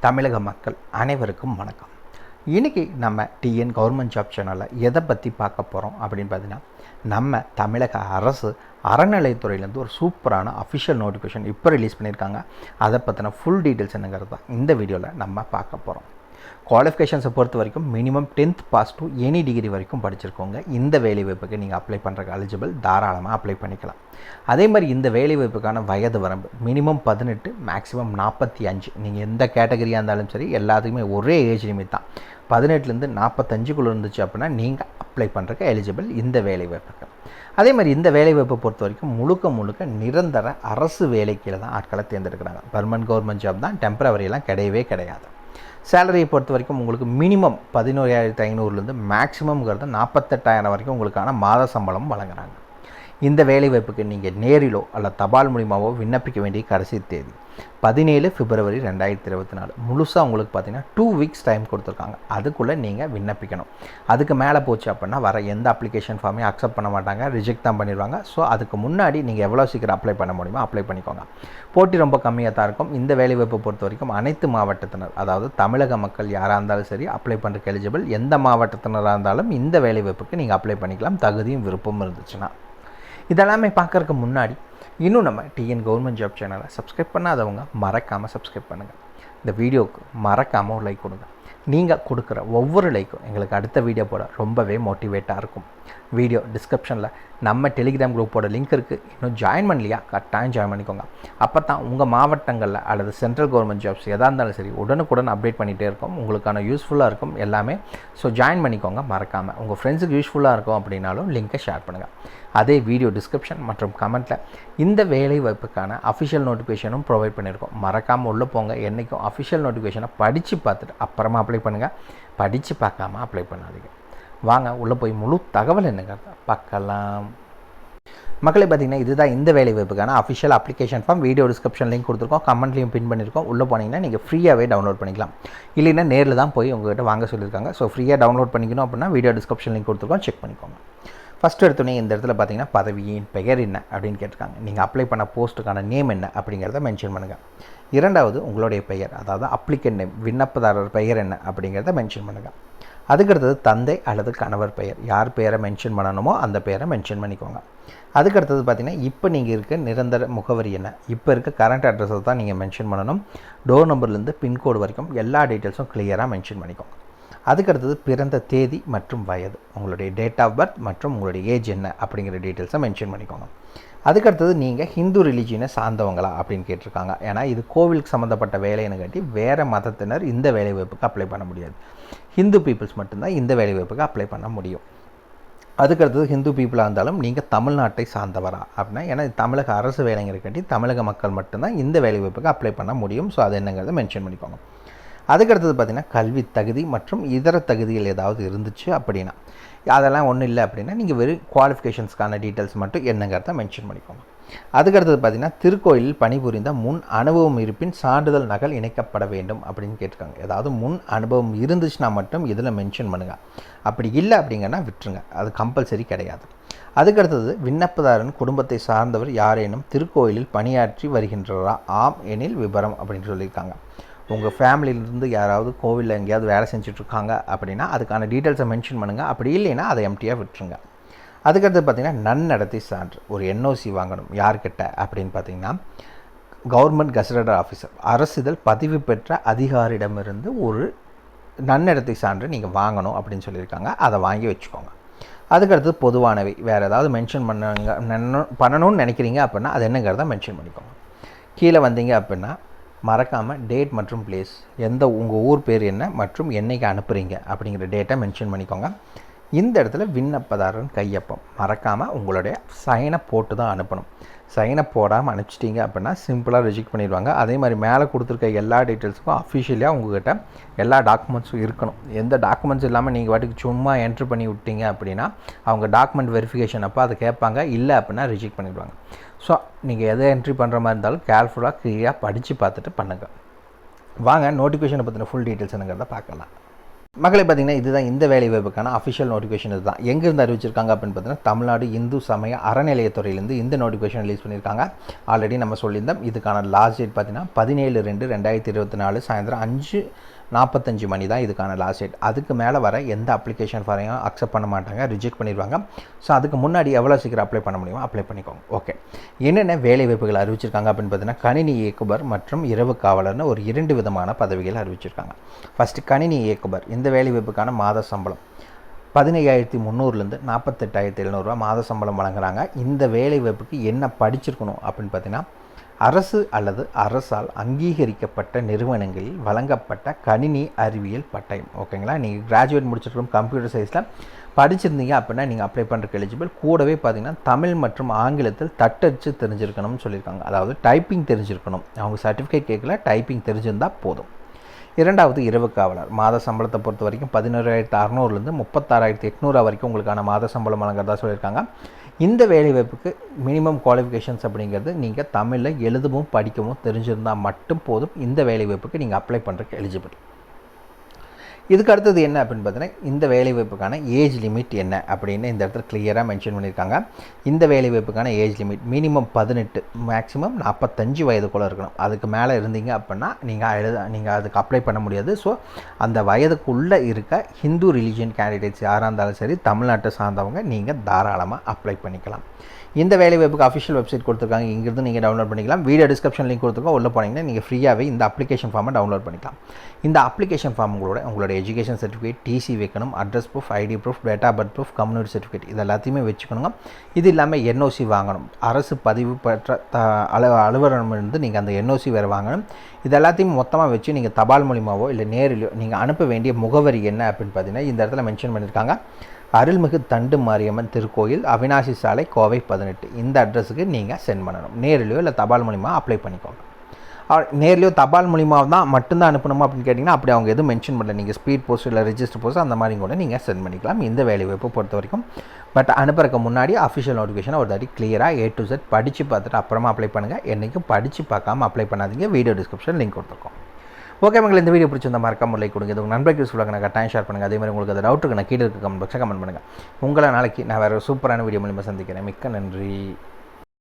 தமிழக மக்கள் அனைவருக்கும் வணக்கம். இன்றைக்கி நம்ம டிஎன் கவர்மெண்ட் ஜாப் சேனலில் எதை பற்றி பார்க்க போகிறோம் அப்படின்னு பார்த்தீங்கன்னா, நம்ம தமிழக அரசு அறநிலையத்துறையிலேருந்து ஒரு சூப்பரான அஃபிஷியல் நோட்டிஃபிகேஷன் இப்போ ரிலீஸ் பண்ணியிருக்காங்க. அதை பற்றின ஃபுல் டீட்டெயில்ஸ் என்னங்கிறது தான் இந்த வீடியோவில் நம்ம பார்க்க போகிறோம். குவாலிஃபிகேஷன்ஸை பொறுத்த வரைக்கும் minimum 10th pass to any degree வரைக்கும் படிச்சிருக்கோங்க. இந்த வேலைவாய்ப்புக்கு நீங்கள் அப்ளை பண்ணுறக்கு எலிஜிபிள், தாராளமாக அப்ளை பண்ணிக்கலாம். அதே மாதிரி இந்த வேலைவாய்ப்புக்கான வயது வரம்பு மினிமம் 18, மேக்ஸிமம் 45. நீங்கள் எந்த கேட்டகரியாக இருந்தாலும் சரி, எல்லாத்துக்குமே ஒரே ஏஜ் லிமிட் தான். 18லேருந்து 45க்குள்ளே இருந்துச்சு அப்படின்னா நீங்கள் அப்ளை பண்ணுறக்கு எலிஜிபிள் இந்த வேலைவாய்ப்புக்கு. அதே மாதிரி இந்த வேலைவாய்ப்பை பொறுத்த வரைக்கும் முழுக்க நிரந்தர அரசு வேலைக்கு தான் ஆட்களை தேர்ந்தெடுக்கிறாங்க. பர்மனன்ட் கவர்மெண்ட் ஜாப் தான், டெம்பரவரியெல்லாம் கிடையவே கிடையாது. சேலரியை பொறுத்த வரைக்கும் உங்களுக்கு மினிமம் 11,500லேருந்து மேக்ஸிமம்ங்கிறது 48,000 வரைக்கும் உங்களுக்கான மாத சம்பளம் வழங்குறாங்க. இந்த வேலைவாய்ப்புக்கு நீங்கள் நேரிலோ அல்ல தபால் மூலியமாவோ விண்ணப்பிக்க வேண்டிய கடைசி தேதி 17 பிப்ரவரி 2024. முழுசாக உங்களுக்கு பார்த்தீங்கன்னா 2 வீக்ஸ் டைம் கொடுத்துருக்காங்க. அதுக்குள்ளே நீங்கள் விண்ணப்பிக்கணும். அதுக்கு மேலே போச்சு அப்படின்னா வர எந்த அப்ளிகேஷன் ஃபார்மையும் அக்செப்ட் பண்ண மாட்டாங்க, ரிஜெக்ட் தான் பண்ணிடுவாங்க. ஸோ அதுக்கு முன்னாடி நீங்கள் எவ்வளோ சீக்கிரம் அப்ளை பண்ண முடியுமோ அப்ளை பண்ணிக்கோங்க. போட்டி ரொம்ப கம்மியாக தான் இருக்கும். இந்த வேலைவாய்ப்பை பொறுத்த வரைக்கும் அனைத்து மாவட்டத்தினர், அதாவது தமிழக மக்கள் யாராக இருந்தாலும் சரி அப்ளை பண்ணுறதுக்கு எலிஜிபிள். எந்த மாவட்டத்தினராக இருந்தாலும் இந்த வேலைவாய்ப்புக்கு நீங்கள் அப்ளை பண்ணிக்கலாம், தகுதியும் விருப்பமும் இருந்துச்சுன்னா. இதெல்லாமே பார்க்குறதுக்கு முன்னாடி இன்னும் நம்ம டிஎன் கவர்மெண்ட் ஜாப் சேனலை சப்ஸ்கிரைப் பண்ணாதவங்க மறக்காமல் சப்ஸ்கிரைப் பண்ணுங்கள். இந்த வீடியோவுக்கு மறக்காமல் ஒரு லைக் கொடுங்க. நீங்கள் கொடுக்குற ஒவ்வொரு லைக்கும் எங்களுக்கு அடுத்த வீடியோ போட ரொம்பவே மோட்டிவேட்டாக இருக்கும். வீடியோ டிஸ்கிரிப்ஷனில் நம்ம டெலிகிராம் குரூப்போட லிங்க் இருக்குது. இன்னும் ஜாயின் பண்ணலையா? கட்டாயம் ஜாயின் பண்ணிக்கோங்க. அப்போ தான் உங்கள் மாவட்டங்களில் அல்லது சென்ட்ரல் கவர்மெண்ட் ஜாப்ஸ் எதாக இருந்தாலும் சரி உடனுக்குடன் அப்டேட் பண்ணிகிட்டே இருக்கும். உங்களுக்கான யூஸ்ஃபுல்லாக இருக்கும் எல்லாமே. ஸோ ஜாயின் பண்ணிக்கோங்க மறக்காமல். உங்கள் ஃப்ரெண்ட்ஸுக்கு யூஸ்ஃபுல்லாக இருக்கும் அப்படின்னாலும் லிங்க்கை ஷேர் பண்ணுங்கள். அதே வீடியோ டிஸ்கிரிப்ஷன் மற்றும் கமெண்ட்டில் இந்த வேலை வாய்ப்புக்கான அஃபிஷியல் நோட்டிஃபிகேஷனும் ப்ரொவைட் பண்ணியிருக்கோம். மறக்காமல் உள்ளே போங்க. என்றைக்கும் அஃபிஷியல் நோட்டிஃபிகேஷனை படித்து பார்த்துட்டு அப்புறமா அப்ளை பண்ணுங்கள். படித்து பார்க்காம அப்ளை பண்ணாதீங்க. வாங்க உள்ளே போய் முழு தகவல் என்னங்கிறத பார்க்கலாம். மக்களை பார்த்திங்கன்னா, இதுதான் இந்த வேலை வாய்ப்புக்கான official application form. Video description link கொடுத்துருக்கோம், கமெண்ட்லேயும் பின் பண்ணியிருக்கோம். உள்ளே போனீங்கன்னா நீங்கள் ஃப்ரீயாகவே டவுன்லோட் பண்ணிக்கலாம். இல்லைன்னா நேரில் தான் போய் உங்கள்கிட்ட வாங்க சொல்லியிருக்காங்க. ஸோ ஃப்ரீயாக டவுன்லோட் பண்ணிக்கணும் அப்படின்னா வீடியோ டிஸ்கிரிப்ஷன் லிங்க் கொடுத்துருக்கோம், செக் பண்ணிக்கோங்க. ஃபஸ்ட்டு எடுத்தோடனே இந்த இடத்துல பார்த்தீங்கன்னா பதவியின் பெயர் என்ன அப்படின்னு கேட்டிருக்காங்க. நீங்கள் அப்ளை பண்ண போஸ்ட்டுக்கான நேம் என்ன அப்படிங்கிறத மென்ஷன் பண்ணுங்கள். இரண்டாவது உங்களுடைய பெயர், அதாவது அப்ளிகண்ட் நேம், விண்ணப்பதாரர் பெயர் என்ன அப்படிங்கிறத மென்ஷன் பண்ணுங்கள். அதுக்கடுத்தது தந்தை அல்லது கணவர் பெயர், யார் பெயரை மென்ஷன் பண்ணணுமோ அந்த பெயரை மென்ஷன் பண்ணிக்கோங்க. அதுக்கடுத்தது பார்த்திங்கன்னா இப்போ நீங்கள் இருக்க நிரந்தர முகவரி என்ன, இப்போ இருக்க கரண்ட் அட்ரஸை தான் நீங்கள் மென்ஷன் பண்ணணும். டோர் நம்பர்லேருந்து பின்கோடு வரைக்கும் எல்லா டீட்டெயில்ஸும் கிளியராக மென்ஷன் பண்ணிக்கோங்க. அதுக்கடுத்தது பிறந்த தேதி மற்றும் வயது, உங்களுடைய டேட் ஆஃப் பர்த் மற்றும் உங்களுடைய ஏஜ் என்ன அப்படிங்கிற டீட்டெயில்ஸை மென்ஷன் பண்ணிக்கோங்க. அதுக்கடுத்தது நீங்கள் ஹிந்து ரிலீஜியனை சார்ந்தவங்களா அப்படின்னு கேட்டிருக்காங்க. ஏன்னா இது கோவிலுக்கு சம்மந்தப்பட்ட வேலைன்னு காட்டி வேறு மதத்தினர் இந்த வேலைவாய்ப்புக்கு அப்ளை பண்ண முடியாது. ஹிந்து பீப்புள்ஸ் மட்டும்தான் இந்த வேலைவாய்ப்புக்கு அப்ளை பண்ண முடியும். அதுக்கடுத்தது ஹிந்து பீப்புளாக இருந்தாலும் நீங்கள் தமிழ்நாட்டை சார்ந்தவரா அப்படின்னா, ஏன்னா தமிழக அரசு வேலைங்கிறக்காட்டி தமிழக மக்கள் மட்டும்தான் இந்த வேலைவாய்ப்புக்கு அப்ளை பண்ண முடியும். ஸோ அது என்னங்கிறத மென்ஷன் பண்ணிக்கோங்க. அதுக்கடுத்தது பார்த்திங்கன்னா கல்வி தகுதி மற்றும் இதர தகுதிகள் ஏதாவது இருந்துச்சு அப்படின்னா, அதெல்லாம் ஒன்றும் இல்லை அப்படின்னா நீங்கள் வெறும் குவாலிஃபிகேஷன்ஸ்க்கான டீட்டெயில்ஸ் மட்டும் என்னங்கிறத மென்ஷன் பண்ணிக்கோங்க. அதுக்கடுத்தது பார்த்திங்கன்னா திருக்கோயிலில் பணிபுரிந்த முன் அனுபவம் இருப்பின் சான்றிதழ் நகல் இணைக்கப்பட வேண்டும் அப்படின்னு கேட்டிருக்காங்க. ஏதாவது முன் அனுபவம் இருந்துச்சுன்னா மட்டும் இதில் மென்ஷன் பண்ணுங்கள். அப்படி இல்லை அப்படிங்கன்னா விட்டுருங்க, அது கம்பல்சரி கிடையாது. அதுக்கடுத்தது விண்ணப்பதாரன் குடும்பத்தை சார்ந்தவர் யாரேனும் திருக்கோயிலில் பணியாற்றி வருகின்றாரா? ஆம் எனில் விபரம் அப்படின்னு சொல்லியிருக்காங்க. உங்கள் ஃபேமிலியிலேருந்து யாராவது கோவிலில் எங்கேயாவது வேலை செஞ்சுட்ருக்காங்க அப்படின்னா அதுக்கான டீட்டெயில்ஸை மென்ஷன் பண்ணுங்கள். அப்படி இல்லைன்னா அதை எம்டியாக விட்டுருங்க. அதுக்கடுத்து பார்த்திங்கன்னா நன்னடத்தை சான்று, ஒரு என்ஓசி வாங்கணும். யார்கிட்ட அப்படின்னு பார்த்திங்கன்னா கவர்மெண்ட் கெசட்டட் ஆஃபீஸர், அரசிதழ் பதிவு பெற்ற அதிகாரியிடமிருந்து ஒரு நன்னடத்தை சான்று நீங்கள் வாங்கணும் அப்படின்னு சொல்லியிருக்காங்க. அதை வாங்கி வச்சுக்கோங்க. அதுக்கடுத்து பொதுவானவை, வேறு ஏதாவது மென்ஷன் பண்ணணும்னு நினைக்கிறீங்க அப்படின்னா அது என்னங்கிறத மென்ஷன் பண்ணிக்கோங்க. கீழே வந்தீங்க அப்படின்னா மறக்காமல் டேட் மற்றும் பிளேஸ், உங்கள் ஊர் பேர் என்ன மற்றும் என்றைக்கு அனுப்புகிறீங்க அப்படிங்கிற டேட்டை மென்ஷன் பண்ணிக்கோங்க. இந்த இடத்துல விண்ணப்பதாரன் கையொப்பம், மறக்காமல் உங்களுடைய சைனை போட்டு தான் அனுப்பணும். சைனை போடாமல் அனுப்பிச்சிட்டிங்க அப்படின்னா சிம்பிளாக ரிஜெக்ட் பண்ணிடுவாங்க. அதே மாதிரி மேலே கொடுத்துருக்க எல்லா டீட்டெயில்ஸுக்கும் அஃபிஷியலாக உங்கள்கிட்ட எல்லா டாக்குமெண்ட்ஸும் இருக்கணும். எந்த டாக்குமெண்ட்ஸ் இல்லாமல் நீங்கள் வாட்டுக்கு சும்மா என்ட்ரு பண்ணி விட்டீங்க அப்படின்னா அவங்க டாக்குமெண்ட் வெரிஃபிகேஷன் அப்போ அதை கேட்பாங்க. இல்லை அப்படின்னா ரிஜெக்ட் பண்ணிடுவாங்க. ஸோ நீங்கள் எதை என்ட்ரி பண்ணுற மாதிரி இருந்தாலும் கேர்ஃபுல்லாக கிளியராக படித்து பார்த்துட்டு பண்ணுங்கள். வாங்க நோட்டிஃபிகேஷனை பற்றின ஃபுல் டீட்டெயில்ஸ் என்னங்கிறத பார்க்கலாம். மக்களை பார்த்திங்கன்னா இதுதான் இந்த வேலை வாய்ப்புக்கான அஃபிஷியல் நோட்டிஃபிகேஷன். இதுதான் எங்கேருந்து அறிவிச்சிருக்காங்க அப்படின்னு பார்த்தீங்கன்னா தமிழ்நாடு இந்து சமய அறநிலையத்துறையிலேருந்து இந்த நோட்டிஃபிகேஷன் ரிலீஸ் பண்ணியிருக்காங்க. ஆல்ரெடி நம்ம சொல்லியிருந்தோம். இதுக்கான லாஸ்ட் டேட் பார்த்தீங்கன்னா 17/2/2024 சாயந்தரம் 5:45 மணி தான் இதுக்கான லாஸ்ட் டேட். அதுக்கு மேலே வர எந்த அப்ளிகேஷன் ஃபாரையும் அக்செப்ட் பண்ண மாட்டாங்க, ரிஜெக்ட் பண்ணிடுவாங்க. ஸோ அதுக்கு முன்னாடி எவ்வளோ சீக்கிரம் அப்ளை பண்ண முடியுமோ அப்ளை பண்ணிக்கோங்க. ஓகே, என்னென்ன வேலை வாய்ப்புகள் அறிவிச்சிருக்காங்க அப்படின்னு பார்த்தீங்கன்னா கணினி இயக்குபர் மற்றும் இரவு காவலர்னு ஒரு 2 விதமான பதவிகள் அறிவிச்சிருக்காங்க. ஃபஸ்ட்டு கணினி இயக்குபர். இந்த வேலை வாய்ப்புக்கான மாத சம்பளம் 15,300லேருந்து 48,700 மாத சம்பளம் வழங்குறாங்க. இந்த வேலை வாய்ப்புக்கு என்ன படிச்சிருக்கணும் அப்படின்னு பார்த்தீங்கன்னா அரசு அல்லது அரசால் அங்கீகரிக்கப்பட்ட நிறுவனங்களில் வழங்கப்பட்ட கணினி அறிவியல் பட்டயம். ஓகேங்களா, நீங்கள் கிராஜுவேட் முடிச்சிருக்கணும், கம்ப்யூட்டர் சயின்ஸில் படிச்சிருந்தீங்க அப்படின்னா நீங்கள் அப்ளை பண்ணுறதுக்கு எலிஜிபிள். கூடவே பார்த்தீங்கன்னா தமிழ் மற்றும் ஆங்கிலத்தில் தட்டச்சு தெரிஞ்சிருக்கணும்னு சொல்லியிருக்காங்க. அதாவது டைப்பிங் தெரிஞ்சிருக்கணும். அவங்க சர்டிஃபிகேட் கேட்கல, டைப்பிங் தெரிஞ்சிருந்தால் போதும். இரண்டாவது இரவு காவலர். மாத சம்பளத்தை பொறுத்த வரைக்கும் 11,600லேருந்து 36,800 வரைக்கும் உங்களுக்கான மாத சம்பளம் வழங்குறதா சொல்லியிருக்காங்க. இந்த வேலைவாய்ப்புக்கு மினிமம் குவாலிஃபிகேஷன்ஸ் அப்படிங்கிறது நீங்கள் தமிழில் எழுதவும் படிக்கவும் தெரிஞ்சிருந்தால் மட்டும் போதும். இந்த வேலைவாய்ப்புக்கு நீங்கள் அப்ளை பண்ணுறதுக்கு எலிஜிபிள். இதுக்கு அடுத்தது என்ன அப்படின்னு பார்த்தீங்கன்னா இந்த வேலைவாய்ப்புக்கான ஏஜ் லிமிட் என்ன அப்படின்னு இந்த இடத்துல கிளியராக மென்ஷன் பண்ணியிருக்காங்க. இந்த வேலைவாய்ப்புக்கான ஏஜ் லிமிட் மினிமம் 18, மேக்ஸிமம் 45 வயதுக்குள்ளே இருக்கணும். அதுக்கு மேலே இருந்தீங்க அப்படின்னா நீங்கள் அதுக்கு அப்ளை பண்ண முடியாது. ஸோ அந்த வயதுக்குள்ளே இருக்க ஹிந்து ரிலீஜியன் கேண்டிடேட்ஸ் யாராக இருந்தாலும் சரி, தமிழ்நாட்டை சார்ந்தவங்க நீங்கள் தாராளமாக அப்ளை பண்ணிக்கலாம். இந்த வேலைவாய்ப்புக்கு அஃபிஷியல் வெப்சைட் கொடுத்துருக்காங்க. இங்கிருந்து நீங்கள் டவுன்லோட் பண்ணிக்கலாம். வீடியோ டிஸ்கிரிப்ஷன் லிங்க் கொடுத்துருக்கோம். உள்ளே போனீங்கன்னா நீங்கள் ஃப்ரீயாகவே இந்த அப்ளிகேஷன் ஃபார்மை டவுன்லோட் பண்ணிக்கலாம். இந்த அப்ளிகேஷன் ஃபார்ம் உங்களோட எஜுகேஷன் சர்டிஃபிகேட், டிசி வைக்கணும், address proof, ID proof, date of birth proof, community certificate இது எல்லாத்தையுமே வச்சுக்கணுங்க. இது இல்லாமல் என்ஓசி வாங்கணும். அரசு பதிவு பெற்ற அலுவலகமிருந்து நீங்கள் அந்த என்ஓசி வேறு வாங்கணும். இது எல்லாத்தையும் மொத்தமாக வச்சு நீங்கள் தபால் மூலியமாவோ இல்லை நேரிலையோ நீங்கள் அனுப்ப வேண்டிய முகவரி என்ன அப்படின்னு பார்த்தீங்கன்னா இந்த இடத்துல மென்ஷன் பண்ணியிருக்காங்க. அருள்மிகு தண்டு மாரியம்மன் திருக்கோயில், அவினாசி சாலை, கோவை 18. இந்த அட்ரஸுக்கு நீங்கள் சென்ட் பண்ணணும். நேரிலையோ இல்லை தபால் மூலிமா அப்ளை பண்ணிக்கோங்க. நேர்லையோ தபால் மூலியமாக தான் மட்டும்தான் அனுப்பணுமா அப்படின்னு கேட்டிங்கன்னா அப்படி அவங்க எதுவும் மென்ஷன் பண்ணல. நீங்கள் ஸ்பீட் போஸ்ட் இல்லை ரெஜிஸ்டர் போஸ்ட் அந்த மாதிரி கூட நீங்கள் சென்ட் பண்ணிக்கலாம் இந்த வேலைவாய்ப்பை பொறுத்த வரைக்கும். பட் அனுப்புறதுக்கு முன்னாடி அஃபிஷியல் நோட்டிஃபிகேஷனை ஒரு தாட்டி கிளியராக A to Z படித்து பார்த்துட்டு அப்புறமா அப்ளை பண்ணுங்கள். என்றைக்கும் படித்து பார்க்காம அப்ளை பண்ணாதீங்க. வீடியோ டிஸ்கிரிப்ஷன் லிங்க் கொடுத்துருக்கோம். ஓகே மக்களை, இந்த வீடியோ பிடிச்சிருந்த மறக்காம லைக் கொடுங்க. இது உங்கள் நண்பருக்கு யூஸ்ஃபுல்லாக நான் கட்டாயம் ஷேர் பண்ணுங்கள். அதே மாதிரி உங்களுக்கு அது டவுட் இருக்கு நான் கீழே இருக்க கமெண்ட் பாக்ஸில் கமெண்ட் பண்ணுங்கள். உங்களை நாளைக்கு நான் வேறு சூப்பரான வீடியோ மூலியமாக சந்திக்கிறேன். மிக்க நன்றி.